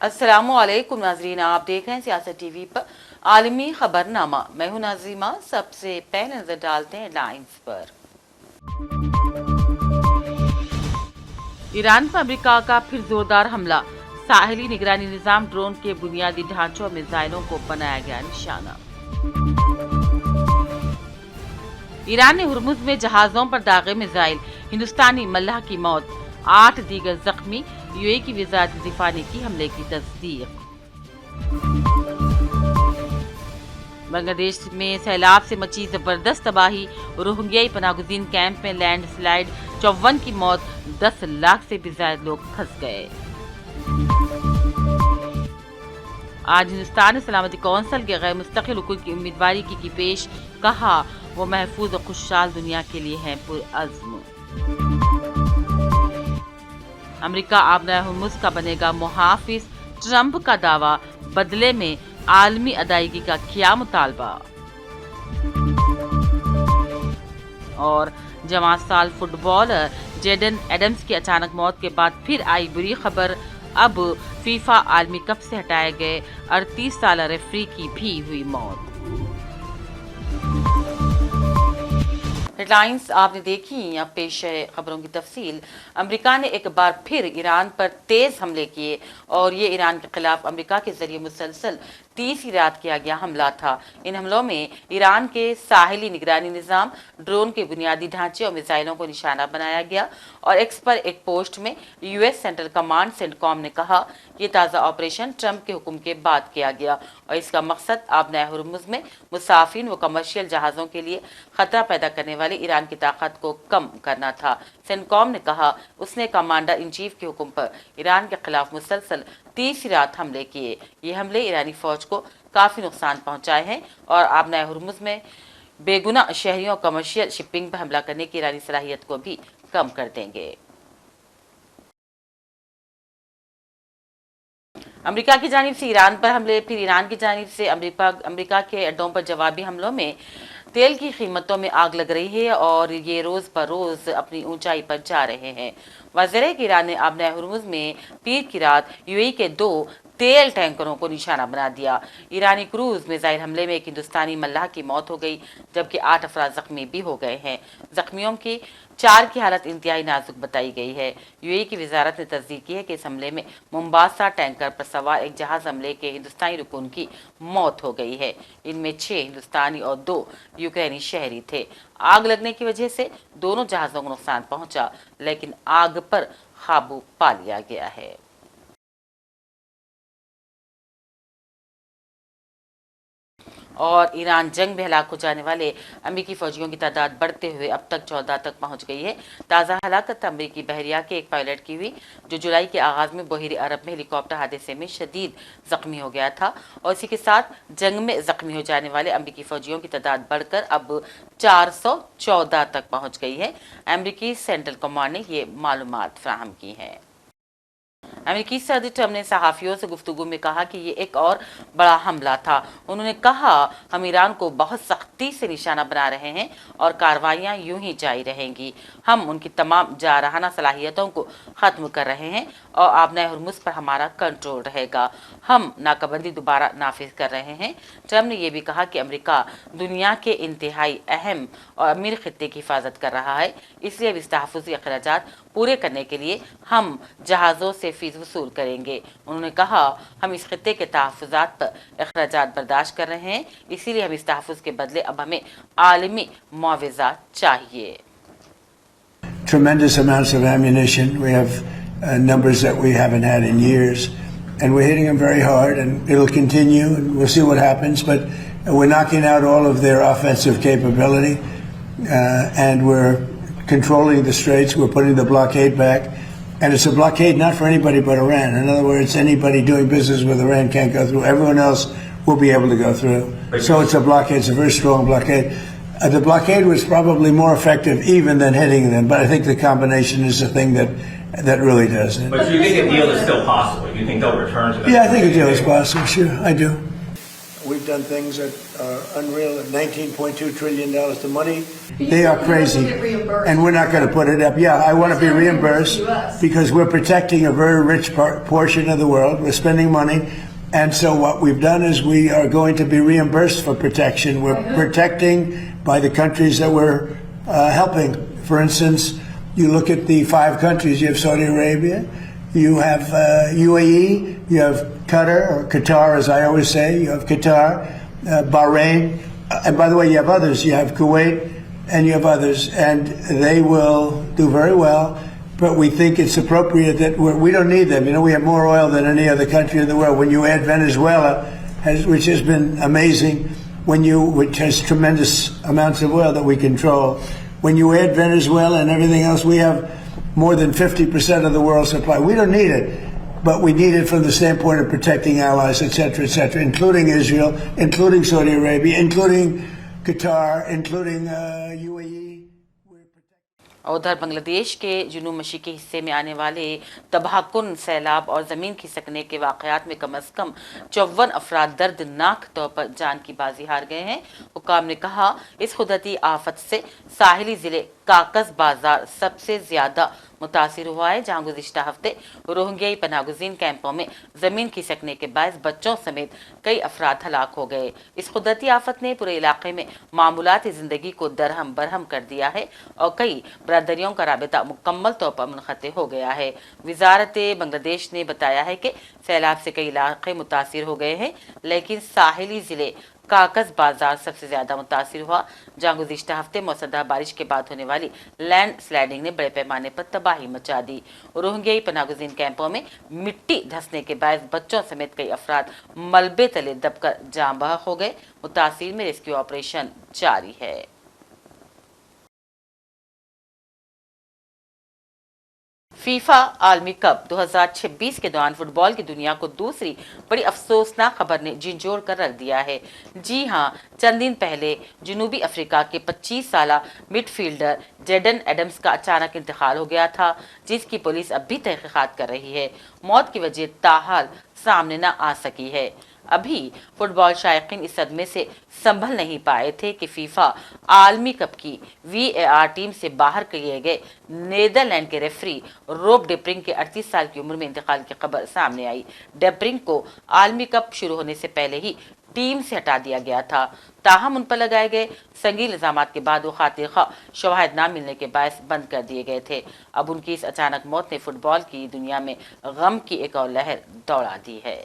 अस्सलामुअलैकुम नाजरीन, आप देख रहे हैं सियासत टीवी पर आलमी खबरनामा। मैं हूं नाज़िमा। सबसे पहले नजर डालते हैं हेडलाइंस पर। ईरान पर अमेरिका का फिर जोरदार हमला। साहिली निगरानी निजाम ड्रोन के बुनियादी ढांचों और मिसाइलों को बनाया गया निशाना। ईरान ने हुर्मुज में जहाजों पर दागे मिसाइल, हिंदुस्तानी मल्लाह की मौत, 8 दीगर जख्मी। यूएई की वज़ारत दिफा ने की हमले की तस्दीक। बांग्लादेश में सैलाब से मची जबरदस्त तबाही। रोहिंग्याई पनाहगुज़ीन कैंप में लैंड स्लाइड, 54 की मौत, 10 लाख से भी ज्यादा लोग फंस गए। आज हिंदुस्तान सलामती कौंसिल के गैर मुस्तकिल रुकन की उम्मीदवारी की पेश। कहा वो महफूज और खुशहाल दुनिया के लिए हैं पुरअज़्म। अमेरिका आबना हुर्मुज का बनेगा मुहाफिज। ट्रंप का दावा, बदले में आलमी अदायगी का किया मुतालबा। और जवां साल फुटबॉलर जेडन एडम्स की अचानक मौत के बाद फिर आई बुरी खबर। अब फीफा आलमी कप से हटाए गए 38 साल रेफरी की भी हुई मौत। हेडलाइंस आपने देखी, अब पेश है खबरों की तफसील। अमेरिका ने एक बार फिर ईरान पर तेज हमले किए और ये ईरान के खिलाफ अमेरिका के जरिए मुसलसल तीसरी रात किया गया हमला था। इन हमलों में ईरान के साहिली निगरानी निजाम, ड्रोन के बुनियादी ढांचे और मिसाइलों को निशाना बनाया गया। और एक्स पर एक पोस्ट में यूएस सेंट्रल कमांड सेंटकॉम ने कहा ये ताज़ा ऑपरेशन ट्रंप के हुक्म के बाद किया गया और इसका मकसद आबना हुर्मुज में मुसाफिर व कमर्शियल जहाज़ों के लिए खतरा पैदा करने वाली ईरान की ताकत को कम करना था। सेंटकॉम ने कहा उसने कमांडर इन चीफ के हुक्म पर ईरान के खिलाफ मुसलसल तीसरी रात हमले किए। ये हमले ईरानी फौज को काफी नुकसान पहुंचाए हैं और आबना हुर्मुज में बेगुना शहरियों और कमर्शियल शिपिंग पर हमला करने की ईरानी सलाहियत को भी कम कर देंगे। अमेरिका की जानिब से ईरान पर हमले, फिर ईरान की जानिब से अमेरिका के अड्डों पर जवाबी हमलों में तेल की कीमतों में आग लग रही है और ये रोज पर रोज अपनी ऊंचाई पर जा रहे हैं। वज़ीर ईरान ने आबना हुर्मुज में पीर की रात यूएई के 2 तेल टैंकरों को निशाना बना दिया। ईरानी क्रूज मिसाइल हमले में एक हिंदुस्तानी मल्लाह की मौत हो गई जबकि 8 अफराद जख्मी भी हो गए हैं। जख्मियों की 4 की हालत इंतहाई नाजुक बताई गई है। यूएई की वजारत ने तस्दीक की है कि इस हमले में मुंबासा टैंकर पर सवार एक जहाज हमले के हिंदुस्तानी रुकन की मौत हो गई है। इनमें 6 हिंदुस्तानी और 2 यूक्रेनी शहरी थे। आग लगने की वजह से दोनों जहाजों को नुकसान पहुंचा, लेकिन आग पर काबू पा लिया गया है। और ईरान जंग में हलाक हो जाने वाले अमेरिकी फौजियों की तादाद बढ़ते हुए अब तक 14 तक पहुंच गई है। ताज़ा हलाकत अमेरिकी बहरिया के एक पायलट की हुई जो जुलाई के आगाज में बहरी अरब में हेलीकॉप्टर हादसे में शदीद जख्मी हो गया था। और इसी के साथ जंग में जख्मी हो जाने वाले अमेरिकी फौजियों की तादाद बढ़कर अब 414 तक पहुँच गई है। अमेरिकी सेंट्रल कमांड ने ये मालूमात फराहम की है। अमेरिकी सदर ट्रंप ने सहाफियों से गुफ्तगू में कहा कि ये एक और बड़ा हमला था। उन्होंने कहा हम ईरान को बहुत सख्ती से निशाना बना रहे हैं और कार्रवाइयां यूं ही जारी रहेंगी। हम उनकी तमाम जारहाना सलाहियतों को खत्म कर रहे हैं और आबना हुर्मुज पर हमारा कंट्रोल रहेगा। हम नाकाबंदी दोबारा नाफिज कर रहे हैं। ट्रंप ने यह भी कहा कि अमेरिका दुनिया के इंतहाई अहम और अमीर खित्ते की हिफाजत कर रहा है, इसलिए अब इस तहफ़्फ़ुज़ी अखराजात पूरे करने के लिए हम जहाज़ों से फीस वसूल करेंगे। उन्होंने कहा हम इस खित्ते के तहफ़्फ़ुज़ात पर अखराजात बर्दाश्त कर रहे हैं, इसीलिए हम इस तहफ़्फ़ुज़ के बदले अब हमें आलमी मुआवज़ा चाहिए। Tremendous amounts of ammunition. We have numbers that we haven't had in years, and we're hitting them very hard, and it'll continue, and we'll see what happens. But we're knocking out all of their offensive capability, and we're controlling the straits. We're putting the blockade back, and it's a blockade not for anybody but Iran. In other words, anybody doing business with Iran can't go through. Everyone else will be able to go through. So it's a blockade. It's a very strong blockade. The blockade was probably more effective even than hitting them, but I think the combination is the thing that really does it. But do you think a deal is still possible? Do you think they'll return to that? Yeah, I think a deal is possible. Sure, I do. We've done things that are unreal. $19.2 trillion. The money, they are crazy. And we're not going to put it up. Yeah, I want to be reimbursed because we're protecting a very rich portion of the world. We're spending money. And so what we've done is we are going to be reimbursed for protection. We're protecting by the countries that we're helping. For instance, you look at the 5 countries. You have Saudi Arabia. You have UAE, you have Qatar, or Qatar as I always say, you have Qatar, Bahrain, and by the way, you have others. You have Kuwait, and you have others, and they will do very well, but we think it's appropriate that we don't need them. You know, we have more oil than any other country in the world. When you add Venezuela, which has been amazing, which has tremendous amounts of oil that we control, when you add Venezuela and everything else, we have more than 50% of the world's supply. We don't need it, but we need it from the standpoint of protecting allies, et cetera, including Israel, including Saudi Arabia, including Qatar, including UAE. और उधर बांग्लादेश के जुनूब मशरक़ी हिस्से में आने वाले तबाहकुन सैलाब और ज़मीन खिसकने के वाक़यात में कम अज़ कम 54 अफराद दर्दनाक तौर पर जान की बाजी हार गए हैं। हुकाम ने कहा इस कुदरती आफत से साहिली ज़िले काकस बाजार सबसे ज़्यादा मुतासिर हुआ है, जहां गुज़िश्ता हफ्ते रोहिंग्याई पनाहगुज़ीन कैंपों में ज़मीन खिसकने के बायस बच्चों समेत कई अफराद हलाक हो गए। इस कुदरती आफत ने पूरे इलाके में मामूलाती ज़िंदगी को दरहम बरहम कर दिया है और कई बरादरियों का राबिता मुकम्मल तौर पर मुनक़ते हो गया है। वज़ारत बांग्लादेश ने बताया है कि सैलाब से कई इलाके मुतासिर हो गए हैं, लेकिन साहिली ज़िले काकस बाजार सबसे ज्यादा मुतासिर हुआ, जहां गुज़िश्ता हफ्ते मौसमदार बारिश के बाद होने वाली लैंड स्लाइडिंग ने बड़े पैमाने पर तबाही मचा दी। रोहिंग्याई पनाहगुज़ीन कैंपों में मिट्टी धंसने के बाद बच्चों समेत कई अफराद मलबे तले दबकर जाँ बहक हो गए। मुतासिर में रेस्क्यू ऑपरेशन जारी है। फीफा आलमी कप 2026 के दौरान फुटबॉल की दुनिया को दूसरी बड़ी अफसोसनाक खबर ने झिंझोड़ कर रख दिया है। जी हां, चंद दिन पहले जनूबी अफ्रीका के 25 साला मिडफील्डर जेडन एडम्स का अचानक इंतकाल हो गया था, जिसकी पुलिस अब भी तहकीकात कर रही है। मौत की वजह ताहाल सामने न आ सकी है। अभी फुटबॉल शायकीन इस सदमे से संभल नहीं पाए थे कि फीफा आलमी कप की VAR टीम से बाहर किए गए नीदरलैंड के रेफरी रोब डेप्रिंग के 38 साल की उम्र में इंतकाल की खबर सामने आई। डेप्रिंग को आलमी कप शुरू होने से पहले ही टीम से हटा दिया गया था, ताहम उन पर लगाए गए संगीन इल्जामात के बाद वो खातिर खा शवाहिद ना मिलने के बायस बंद कर दिए गए थे। अब उनकी इस अचानक मौत ने फुटबॉल की दुनिया में गम की एक और लहर दौड़ा दी है।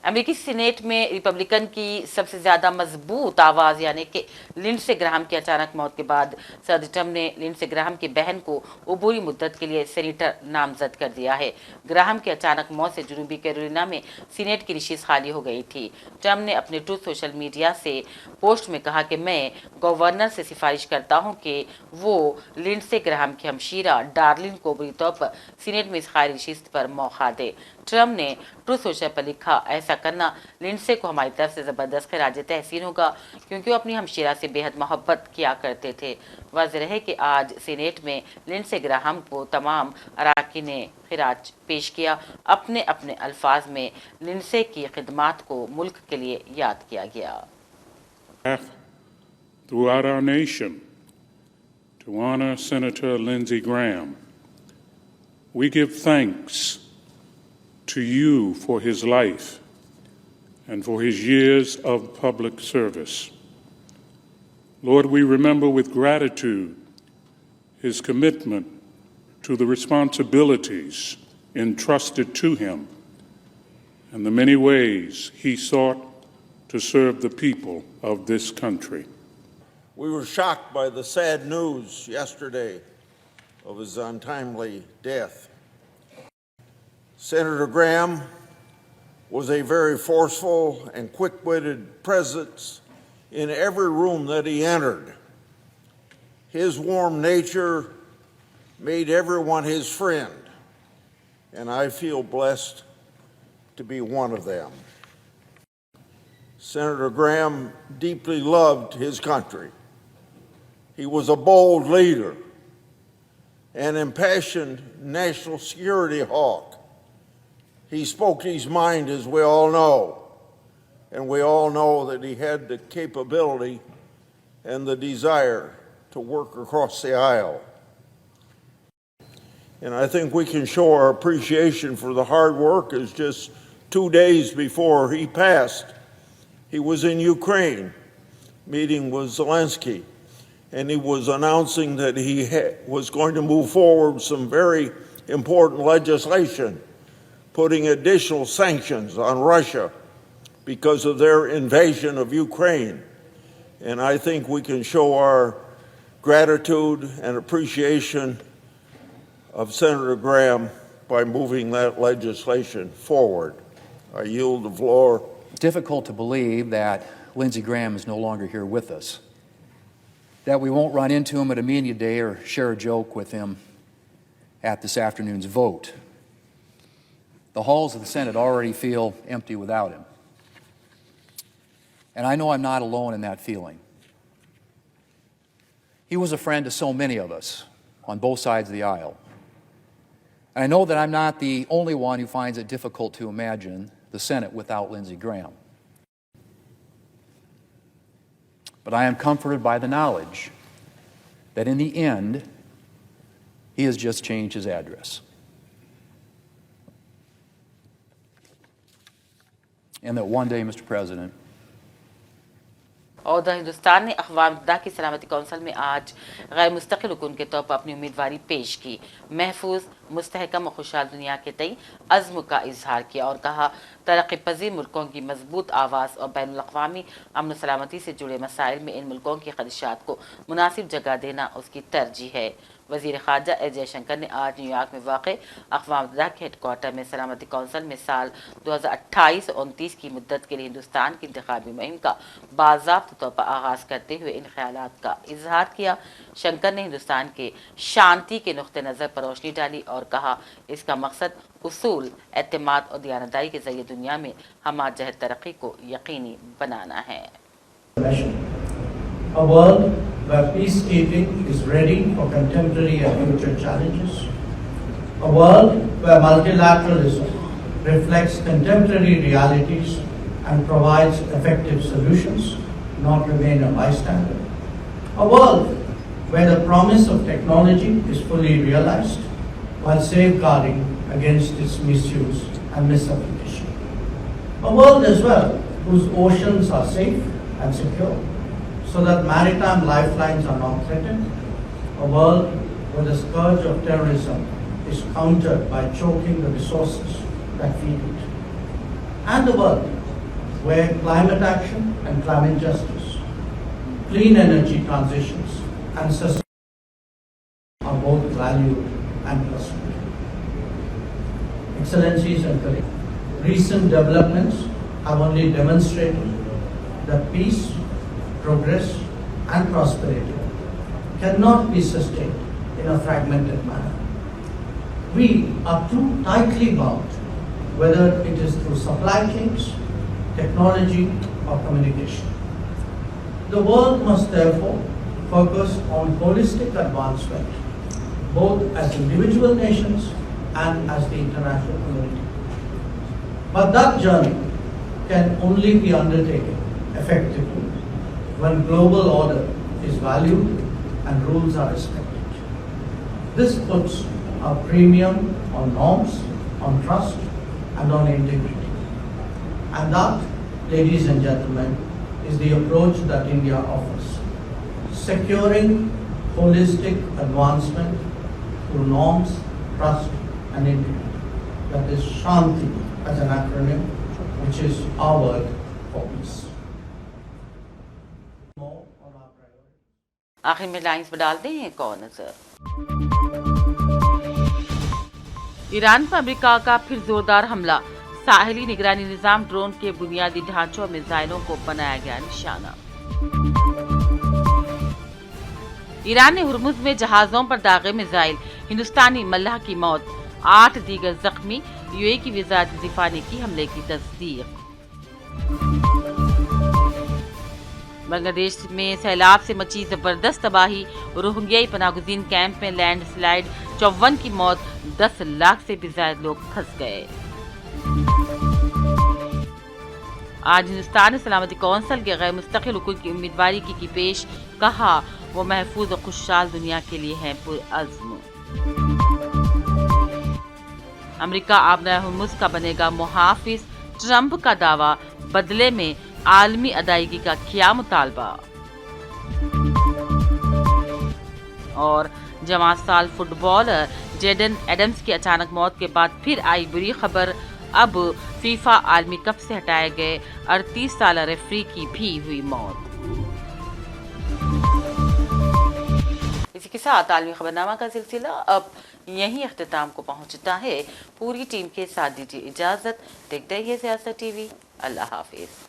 अमेरिकी सीनेट में रिपब्लिकन की सबसे ज्यादा मजबूत आवाज यानी कि लिंडसे ग्राहम की अचानक मौत के बाद सदर ट्रंप ने लिंडसे ग्राहम की बहन को अबूरी मुद्दत के लिए सेनेटर नामजद कर दिया है। ग्राहम की अचानक मौत से जनूबी कैरोलिना में सीनेट की नशीस खाली हो गई थी। ट्रंप ने अपने ट्रूथ सोशल मीडिया से पोस्ट में कहा कि मैं गवर्नर से सिफारिश करता हूं कि वो लिंडसे ग्राहम की हमशीरा डार्लिन को बुरी तौर पर सीनेट में इस खाली नशीस्त पर मौका दे। ट्रंप ने ट्रूथ सोशल पर लिखा, ऐसा करना लिंडसे को हमारी तरफ से जबरदस्त खिराज तहसीन होगा, क्योंकि वो अपनी हमशीरा से बेहद मोहब्बत किया करते थे। वाज़ेह है कि आज सीनेट में लिंडसे ग्राहम को तमाम अराकीन ने खिराज पेश किया। अपने अपने अल्फाज में लिंडसे की खिदमात को मुल्क के लिए याद किया गया। Throughout our nation, to honor Senator Lindsey Graham, we give thanks to you for his life and for his years of public service. Lord, we remember with gratitude his commitment to the responsibilities entrusted to him and the many ways he sought to serve the people of this country. We were shocked by the sad news yesterday of his untimely death. Senator Graham was a very forceful and quick-witted presence in every room that he entered. His warm nature made everyone his friend, and I feel blessed to be one of them. Senator Graham deeply loved his country. He was a bold leader, an impassioned national security hawk, He spoke his mind, as we all know, and we all know that he had the capability and the desire to work across the aisle. And I think we can show our appreciation for the hard work as just 2 days before he passed, he was in Ukraine meeting with Zelensky, and he was announcing that he was going to move forward some very important legislation, putting additional sanctions on Russia because of their invasion of Ukraine. And I think we can show our gratitude and appreciation of Senator Graham by moving that legislation forward. I yield the floor. It's difficult to believe that Lindsey Graham is no longer here with us, that we won't run into him at a media day or share a joke with him at this afternoon's vote. The halls of the Senate already feel empty without him. And I know I'm not alone in that feeling. He was a friend to so many of us on both sides of the aisle. And I know that I'm not the only one who finds it difficult to imagine the Senate without Lindsey Graham. But I am comforted by the knowledge that in the end, he has just changed his address. And that one day, Mr. President, और हिंदुस्तान ने अक़वाम मुत्तहिदा की सलामती council में आज गैर मुस्तकिल रुकन के तौर पर अपनी उम्मीदवारी पेश की। महफूज, मुस्तहकम और खुशहाल दुनिया के तई अज़्म का इजहार किया और कहा तरक्की पजीर मुल्कों की मजबूत आवाज़ और बैनुल अक़वामी अमन सलामती से जुड़े मसाइल में इन मुल्कों की ख़दशात को मुनासिब जगह देना उसकी तरजीह है। वज़ीर ख़ारजा एस जयशंकर ने आज न्यूयॉर्क में वाक़ अक़वाम मुत्तहिदा के हेडक्वार्टर में सलामती कौंसिल में साल 2028-29 की मुद्दत के लिए हिंदुस्तान की इंतखाबी मुहिम का बाज़ाब्ता तौर पर आगाज़ करते हुए इन ख़यालात का इजहार किया। शंकर ने हिंदुस्तान के शांति के नुक़्ते नज़र पर रोशनी डाली और कहा इसका मकसद उसूल, एतमाद और दियानतदारी के ज़रिए दुनिया में हमार जहत तरक्की को यकीनी बनाना है। A world where peacekeeping is ready for contemporary and future challenges. A world where multilateralism reflects contemporary realities and provides effective solutions, not remain a bystander. A world where the promise of technology is fully realized while safeguarding against its misuse and misapplication. A world as well whose oceans are safe and secure, so that maritime lifelines are not threatened. A world where the scourge of terrorism is countered by choking the resources that feed it. And a world where climate action and climate justice, clean energy transitions and sustainability are both valued and pursued. Excellencies and colleagues, recent developments have only demonstrated that peace, progress and prosperity cannot be sustained in a fragmented manner. We are too tightly bound, whether it is through supply chains, technology or communication. The world must therefore focus on holistic advancement, both as individual nations and as the international community. But that journey can only be undertaken effectively when global order is valued and rules are respected. This puts a premium on norms, on trust, and on integrity. And that, ladies and gentlemen, is the approach that India offers. Securing holistic advancement through norms, trust, and integrity. That is Shanti as an acronym, which is our word for peace. आखिर में lines में डालते हैं एक और नजर। Iran पर America का फिर जोरदार हमला, साहिली निगरानी निजाम ड्रोन के बुनियादी ढांचों और मिसाइलों को बनाया गया निशाना। ईरान ने हुर्मुज में जहाजों पर दागे मिसाइल, हिंदुस्तानी मल्लाह की मौत, 8 दीगर जख्मी। यूएई की वज़ारत दिफा ने की हमले की तस्दीक। बांग्लादेश में सैलाब से मची जबरदस्त तबाही, रोहिंग्याई पनाहगुज़ीन कैंप में लैंड स्लाइड, 54 की मौत, 10 लाख से भी ज्यादा लोग फंस गए। آج ہندوستانی سلامتی کونسل کے غیر مستقل رکن کی امیدواری کی پیش، کہا وہ محفوظ و خوشحال دنیا کے لیے ہیں پرعزم۔ امریکہ آبنائے ہرمز کا بنے گا محافظ، ٹرمپ کا دعویٰ، بدلے میں عالمی ادائیگی کا کیا مطالبہ۔ اور جوان سال فٹ بالر جیڈن ایڈمز کی اچانک موت کے بعد پھر آئی بری خبر، اب فیفا عالمی کپ سے ہٹائے گئے 38 سالہ ریفری کی بھی ہوئی موت۔ اسی کے ساتھ عالمی خبرنامہ کا سلسلہ اب یہیں اختتام کو پہنچتا ہے۔ پوری ٹیم کے ساتھ دیجیے اجازت، دیکھتے رہیے سیاست ٹی وی۔ اللہ حافظ۔